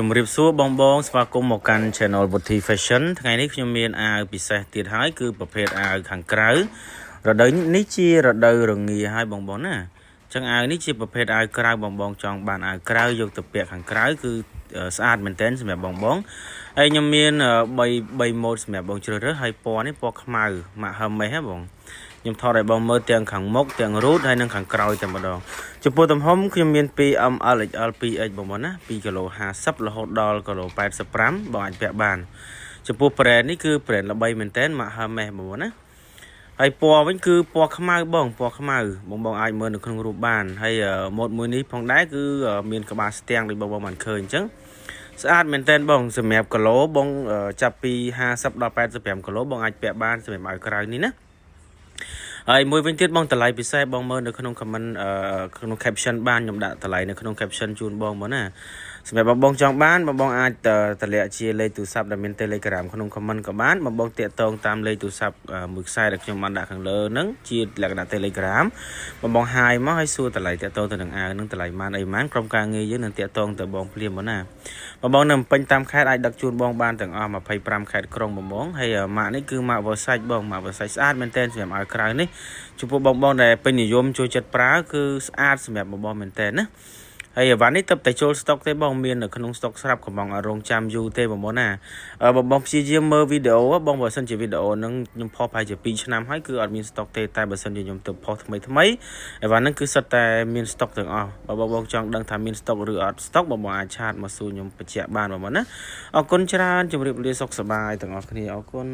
ជំរាបសួរបងបងស្វាគមន៍មកកាន់ Channel Voti Fashion ថ្ងៃនេះខ្ញុំមានអាវពិសេសទៀតហើយគឺប្រភេទអាវខាងក្រៅរដូវនេះជារដូវរងាហើយបងបងណាចឹងអាវនេះជាប្រភេទអាវក្រៅបងបងចង់បានអាវក្រៅយកទៅពាក់ខាងក្រៅគឺស្អាតមែនទែនសម្រាប់បងបងហើយខ្ញុំមាន3 ម៉ូតសម្រាប់បងជ្រើសរើសហើយពណ៌នេះពណ៌ខ្មៅម៉ាក់ហឹមម៉េះហ៎បងខ្ញុំថតឲ្យបងមើលទាំងខាងមុខទាំងរូតហើយនិងខាងក្រោយតែម្ដងចំពោះទំហំខ្ញុំមានពី ML XL 2X បងប្អូនណា2គីឡូ50រហូតដល់គីឡូ85បងអាចពាក់បានចំពោះ brand នេះគឺ brand ល្បីមែនតើម៉ាក់ Hermes បងប្អូនណាហើយពណ៌វិញគឺពណ៌ខ្មៅបងពណ៌ខ្មៅបងអាចមើលនៅក្នុងរូបបានហើយម៉ូតមួយនេះផងដែរគឺមានក្បាលស្ទាំងដូចបងបានឃើញអញ្ចឹងស្អាតមែនតើបងសម្រាប់គីឡូបងចាប់ពី50ដល់85គីឡូបងអាចពាក់បានសម្រាប់អាវក្រៅនេះណាហើយមួយវិញទៀតបងតម្លៃពិសេសបងមើលនៅក្នុង comment ក្នុង caption បានខ្ញុំដាក់តម្លៃនៅក្នុង caption ជូនបងមកណាសម្រាប់បងចង់បានបងអាចតម្លាក់ជាលេខទូរស័ព្ទដែលមាន Telegram ក្នុង comment ក៏បានបងតាក់ទងតាមលេខទូរស័ព្ទមួយខ្សែដែលខ្ញុំបានដាក់ខាងលើហ្នឹងជាលក្ខណៈ Telegram បងហាយមកឲ្យសួរតម្លៃតាក់ទងទៅនឹងអាវហ្នឹងតម្លៃប៉ុន្មានអីប៉ុន្មានក្រុមការងារយើងនឹងតាក់ទងទៅបងភ្លាមមកណាបងនៅពេញតាមខេត្តអាចដឹកជូនបងបានទាំងអស់25ខេត្តក្រុងបងហើយម៉ាក់នេះគឺម៉ាក់ Versace បងម៉ាក់ Versace ស្អាតមែនទែនសម្រាប់អាវក្រៅនេះចំពោះបងដែលពេញនិយមចូលចិត្តប្រើគឺស្អាតសម្រាប់បងមែនតើណាហើយអាវ៉ាន់នេះទៅតែចូល stock ទេបងមាននៅក្នុង stock ស្រាប់កំងអរងចាំយូរទេបងណាបងព្យាយាមមើលវីដេអូបងបើសិនជាវីដេអូហ្នឹងខ្ញុំផុសប្រហែលជា2ឆ្នាំហើយគឺអត់មាន stock ទេតែបើសិនជាខ្ញុំទៅផុសថ្មីអាវ៉ាន់ហ្នឹងគឺសិតតែមាន stock ទាំងអស់បងចង់ដឹងថាមាន stock ឬអត់ stock បងអាចឆាតមកសួរខ្ញុំបញ្ជាក់បានបងណាអរគុណច្រើនជម្រាបលាសុខសប្បាយទាំងអស់គ្នាអរគុណ